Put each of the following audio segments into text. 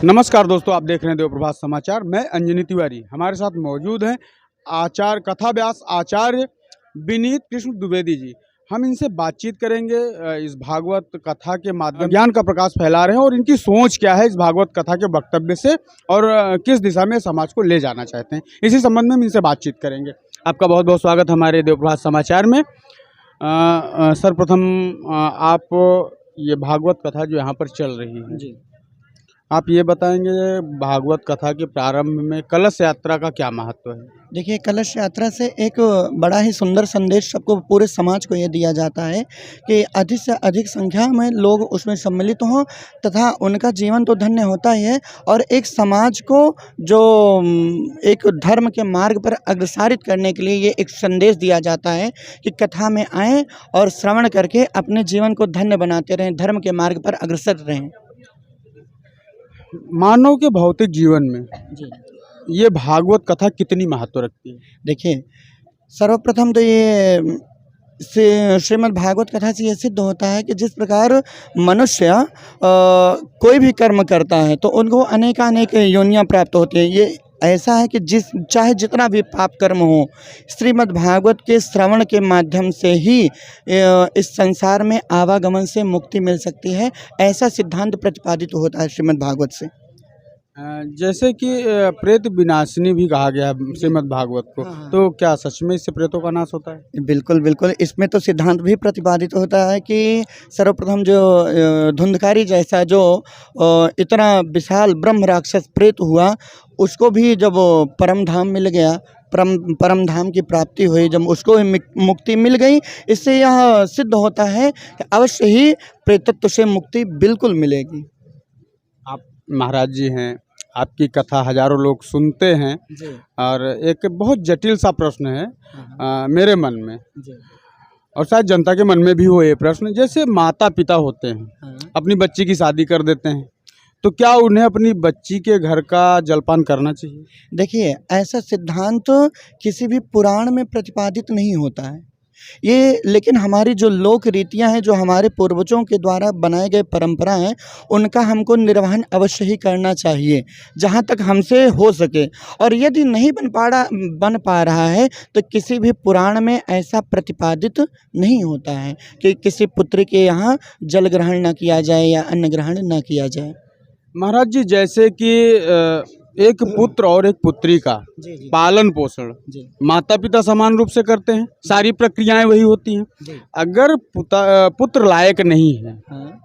नमस्कार दोस्तों, आप देख रहे हैं देवप्रभात समाचार। मैं अंजनी तिवारी, हमारे साथ मौजूद हैं आचार्य कथा व्यास आचार्य विनीत कृष्ण द्विवेदी जी। हम इनसे बातचीत करेंगे इस भागवत कथा के माध्यम ज्ञान का प्रकाश फैला रहे हैं और इनकी सोच क्या है इस भागवत कथा के वक्तव्य से और किस दिशा में समाज को ले जाना चाहते हैं, इसी संबंध में हम इनसे बातचीत करेंगे। आपका बहुत बहुत स्वागत हमारे देवप्रभात समाचार में। सर्वप्रथम आप ये भागवत कथा जो यहाँ पर चल रही है जी। आप ये बताएंगे भागवत कथा के प्रारंभ में कलश यात्रा का क्या महत्व है? देखिए, कलश यात्रा से एक बड़ा ही सुंदर संदेश सबको, पूरे समाज को ये दिया जाता है कि अधिक से अधिक संख्या में लोग उसमें सम्मिलित हों तथा उनका जीवन तो धन्य होता ही है और एक समाज को जो एक धर्म के मार्ग पर अग्रसारित करने के लिए ये एक संदेश दिया जाता है कि कथा में आएँ और श्रवण करके अपने जीवन को धन्य बनाते रहें, धर्म के मार्ग पर अग्रसर रहें। मानव के भौतिक जीवन में जी। ये भागवत कथा कितनी महत्व रखती है? देखिए, सर्वप्रथम तो ये श्रीमद् भागवत कथा से ये सिद्ध होता है कि जिस प्रकार मनुष्य कोई भी कर्म करता है तो उनको अनेकानेक योनियां प्राप्त होती हैं। ये ऐसा है कि चाहे जितना भी पाप कर्म हो, श्रीमद् भागवत के श्रवण के माध्यम से ही इस संसार में आवागमन से मुक्ति मिल सकती है। ऐसा सिद्धांत प्रतिपादित होता है श्रीमद् भागवत से। जैसे कि प्रेत विनाशिनी भी कहा गया है श्रीमद् भागवत को। हाँ। तो क्या सच में इससे प्रेतों का नाश होता है? बिल्कुल बिल्कुल, इसमें तो सिद्धांत भी प्रतिपादित होता है कि सर्वप्रथम जो धुंधकारी जैसा जो इतना विशाल ब्रह्म राक्षस प्रेत हुआ, उसको भी जब परम धाम मिल गया, परम धाम की प्राप्ति हुई, जब उसको मुक्ति मिल गई, इससे यह सिद्ध होता है कि अवश्य ही प्रेतत्व से मुक्ति बिल्कुल मिलेगी। आप महाराज जी हैं, आपकी कथा हजारों लोग सुनते हैं जी। और एक बहुत जटिल सा प्रश्न है मेरे मन में जी। और शायद जनता के मन में भी हो ये प्रश्न। जैसे माता पिता होते हैं, हाँ। अपनी बच्ची की शादी कर देते हैं, तो क्या उन्हें अपनी बच्ची के घर का जलपान करना चाहिए? देखिए, ऐसा सिद्धांत किसी भी पुराण में प्रतिपादित नहीं होता है ये, लेकिन हमारी जो लोक रीतियाँ हैं, जो हमारे पूर्वजों के द्वारा बनाए गए परंपरा हैं, उनका हमको निर्वहन अवश्य ही करना चाहिए जहाँ तक हमसे हो सके। और यदि नहीं बन पा रहा है तो किसी भी पुराण में ऐसा प्रतिपादित नहीं होता है कि किसी पुत्री के यहाँ जल ग्रहण न किया जाए या अन्न ग्रहण न किया जाए। महाराज जी, जैसे कि एक पुत्र और एक पुत्री का जी जी पालन पोषण जी माता पिता समान रूप से करते हैं, सारी प्रक्रियाएं वही होती हैं। जी। अगर पुत्र लायक नहीं है, हाँ।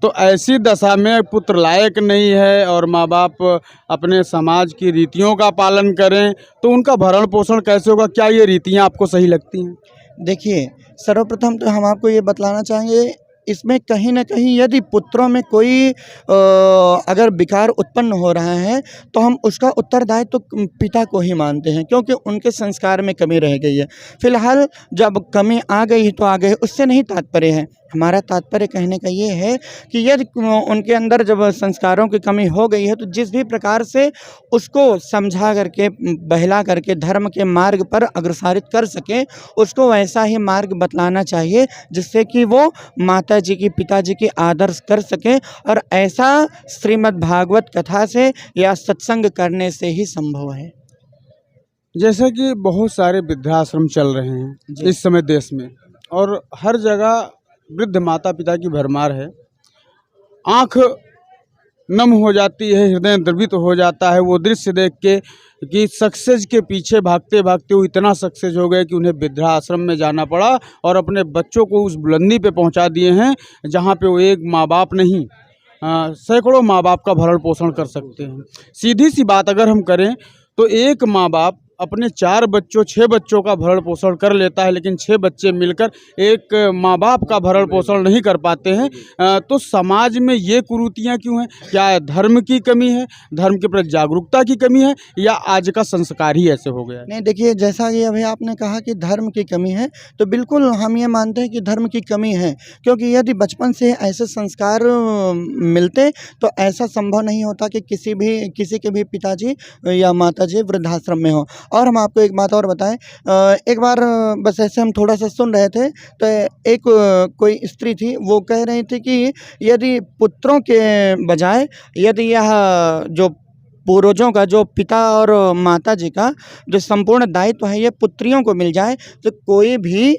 तो ऐसी दशा में पुत्र लायक नहीं है और माँ बाप अपने समाज की रीतियों का पालन करें तो उनका भरण पोषण कैसे होगा? क्या ये रीतियाँ आपको सही लगती हैं? देखिए, सर्वप्रथम तो हम आपको ये बतलाना चाहेंगे, इसमें कहीं न कहीं यदि पुत्रों में कोई अगर विकार उत्पन्न हो रहा है तो हम उसका उत्तरदायित्व तो पिता को ही मानते हैं, क्योंकि उनके संस्कार में कमी रह गई है। फिलहाल जब कमी आ गई तो आ गई, उससे नहीं तात्पर्य है। हमारा तात्पर्य कहने का ये है कि यदि उनके अंदर जब संस्कारों की कमी हो गई है तो जिस भी प्रकार से उसको समझा करके, बहला करके धर्म के मार्ग पर अग्रसारित कर सके, उसको वैसा ही मार्ग बतलाना चाहिए जिससे कि वो माता जी की, पिताजी की आदर्श कर सकें। और ऐसा श्रीमद् भागवत कथा से या सत्संग करने से ही संभव है। जैसे कि बहुत सारे वृद्धाश्रम चल रहे हैं इस समय देश में और हर जगह वृद्ध माता पिता की भरमार है। आँख नम हो जाती है, हृदय द्रवित हो जाता है वो दृश्य देख के कि सक्सेस के पीछे भागते भागते वो इतना सक्सेस हो गए कि उन्हें वृद्धाश्रम में जाना पड़ा और अपने बच्चों को उस बुलंदी पे पहुंचा दिए हैं जहां पे वो एक माँ बाप नहीं सैकड़ों माँ बाप का भरण पोषण कर सकते हैं। सीधी सी बात अगर हम करें तो एक माँ बाप अपने 4 बच्चों 6 बच्चों का भरण पोषण कर लेता है, लेकिन 6 बच्चे मिलकर एक माँ बाप का भरण पोषण नहीं कर पाते हैं। तो समाज में ये कुरीतियाँ क्यों हैं? क्या धर्म की कमी है, धर्म के प्रति जागरूकता की कमी है, या आज का संस्कार ही ऐसे हो गया है? नहीं, देखिए, जैसा कि अभी आपने कहा कि धर्म की कमी है, तो बिल्कुल हम ये मानते हैं कि धर्म की कमी है, क्योंकि यदि बचपन से ऐसे संस्कार मिलते तो ऐसा संभव नहीं होता कि किसी के भी पिताजी या माताजी वृद्धाश्रम में हो। और हम आपको एक बात और बताएं, एक बार बस ऐसे हम थोड़ा सा सुन रहे थे, तो एक कोई स्त्री थी, वो कह रही थी कि यदि पुत्रों के बजाय यदि यह जो पूर्वजों का, जो पिता और माता जी का जो संपूर्ण दायित्व है, ये पुत्रियों को मिल जाए तो कोई भी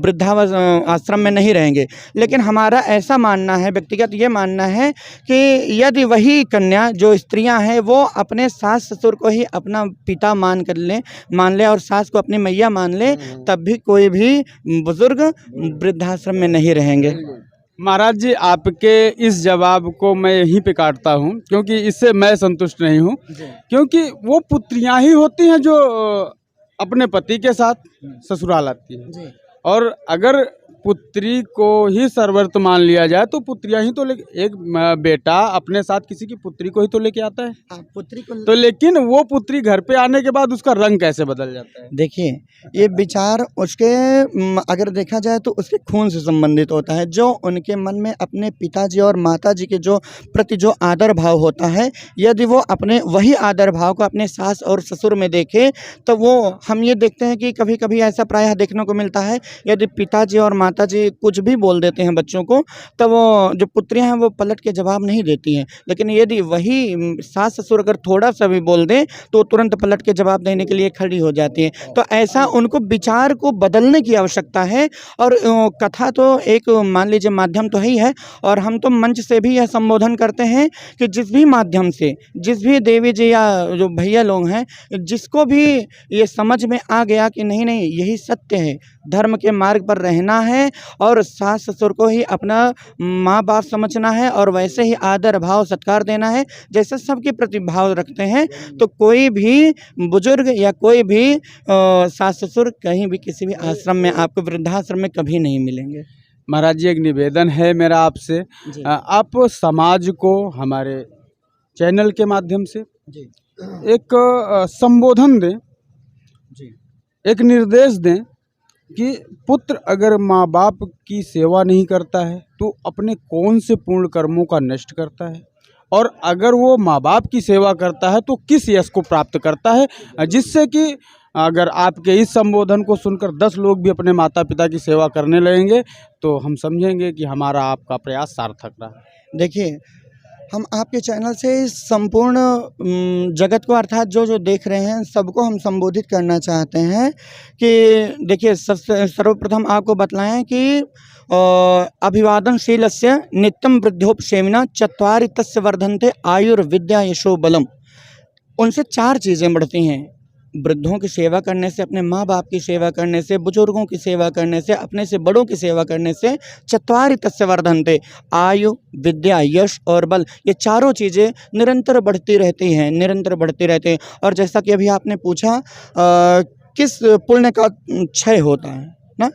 वृद्धावस्था आश्रम में नहीं रहेंगे। लेकिन हमारा ऐसा मानना है, व्यक्तिगत ये मानना है कि यदि वही कन्या, जो स्त्रियां हैं, वो अपने सास ससुर को ही अपना पिता मान ले और सास को अपनी मैया मान ले, तब भी कोई भी बुजुर्ग वृद्धाश्रम में नहीं रहेंगे। महाराज जी, आपके इस जवाब को मैं यहीं पे काटता हूँ, क्योंकि इससे मैं संतुष्ट नहीं हूँ। क्योंकि वो पुत्रियाँ ही होती हैं जो अपने पति के साथ ससुराल आती हैं, और अगर पुत्री को ही सर्वस्व मान लिया जाए तो पुत्रियाँ ही तो एक बेटा अपने साथ किसी की पुत्री को ही तो लेके आता है, पुत्री को तो लेकिन वो पुत्री घर पे आने के बाद उसका रंग कैसे बदल जाता है? देखिए, ये विचार उसके अगर देखा जाए तो उसके खून से संबंधित होता है। जो उनके मन में अपने पिताजी और माताजी के जो प्रति जो आदर भाव होता है, यदि वो अपने वही आदर भाव को अपने सास और ससुर में देखे, तो वो हम ये देखते हैं कि कभी कभी ऐसा प्रायः देखने को मिलता है, यदि पिताजी और माताजी कुछ भी बोल देते हैं बच्चों को, तो वो जो पुत्रियां हैं वो पलट के जवाब नहीं देती हैं। लेकिन यदि वही सास ससुर अगर थोड़ा सा भी बोल दें तो तुरंत पलट के जवाब देने के लिए खड़ी हो जाती हैं। तो ऐसा उनको विचार को बदलने की आवश्यकता है। और कथा तो एक मान लीजिए माध्यम तो ही है, और हम तो मंच से भी यह संबोधन करते हैं कि जिस भी माध्यम से, जिस भी देवी जी या जो भैया लोग हैं, जिसको भी ये समझ में आ गया कि नहीं नहीं यही सत्य है, धर्म के मार्ग पर रहना है और सास ससुर को ही अपना माँ बाप समझना है और वैसे ही आदर भाव सत्कार देना है जैसे सबके प्रति भाव रखते हैं, तो कोई भी बुजुर्ग या कोई भी सास ससुर कहीं भी किसी भी आश्रम में, आपको वृद्धाश्रम में कभी नहीं मिलेंगे। महाराज जी, एक निवेदन है मेरा आपसे, आप समाज को हमारे चैनल के माध्यम से एक संबोधन दें, एक निर्देश दें कि पुत्र अगर माँ बाप की सेवा नहीं करता है तो अपने कौन से पूर्ण कर्मों का नष्ट करता है, और अगर वो माँ बाप की सेवा करता है तो किस यश को प्राप्त करता है, जिससे कि अगर आपके इस संबोधन को सुनकर 10 लोग भी अपने माता पिता की सेवा करने लगेंगे तो हम समझेंगे कि हमारा आपका प्रयास सार्थक रहा। देखिए, हम आपके चैनल से संपूर्ण जगत को, अर्थात जो देख रहे हैं सबको हम संबोधित करना चाहते हैं कि देखिए, सर्वप्रथम आपको बतलाएं कि अभिवादनशीलस्य नित्यं वृद्धोपसेविना चत्वारि तस्य वर्धन्ते आयुर्विद्या यशो बलम। उनसे 4 चीज़ें बढ़ती हैं। वृद्धों की सेवा करने से, अपने माँ बाप की सेवा करने से, बुजुर्गों की सेवा करने से, अपने से बड़ों की सेवा करने से चत्वारि तस्य वर्धन्ते, आयु विद्या यश और बल, ये चारों चीज़ें निरंतर बढ़ती रहती हैं, निरंतर बढ़ती रहती हैं। और जैसा कि अभी आपने पूछा किस पुण्य का क्षय होता है ना,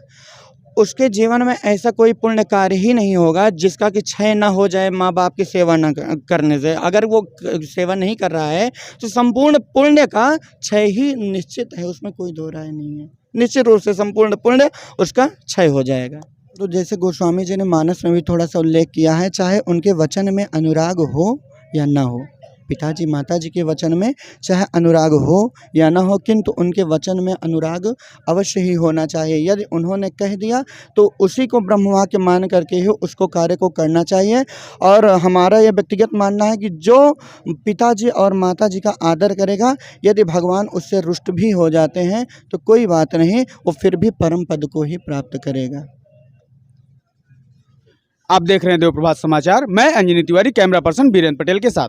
उसके जीवन में ऐसा कोई पुण्य कार्य ही नहीं होगा जिसका कि क्षय ना हो जाए माँ बाप की सेवा न करने से। अगर वो सेवा नहीं कर रहा है तो संपूर्ण पुण्य का क्षय ही निश्चित है, उसमें कोई दो राय नहीं है। निश्चित रूप से संपूर्ण पुण्य उसका क्षय हो जाएगा। तो जैसे गोस्वामी जी ने मानस में भी थोड़ा सा उल्लेख किया है, चाहे उनके वचन में अनुराग हो या ना हो, पिताजी माताजी के वचन में चाहे अनुराग हो या ना हो, किंतु उनके वचन में अनुराग अवश्य ही होना चाहिए। यदि उन्होंने कह दिया तो उसी को ब्रह्मवाक्य मान करके ही उसको कार्य को करना चाहिए। और हमारा यह व्यक्तिगत मानना है कि जो पिताजी और माताजी का आदर करेगा, यदि भगवान उससे रुष्ट भी हो जाते हैं तो कोई बात नहीं, वो फिर भी परम पद को ही प्राप्त करेगा। आप देख रहे हैं देव प्रभात समाचार। मैं अंजनी तिवारी, कैमरा पर्सन बीरेंद्र पटेल के साथ।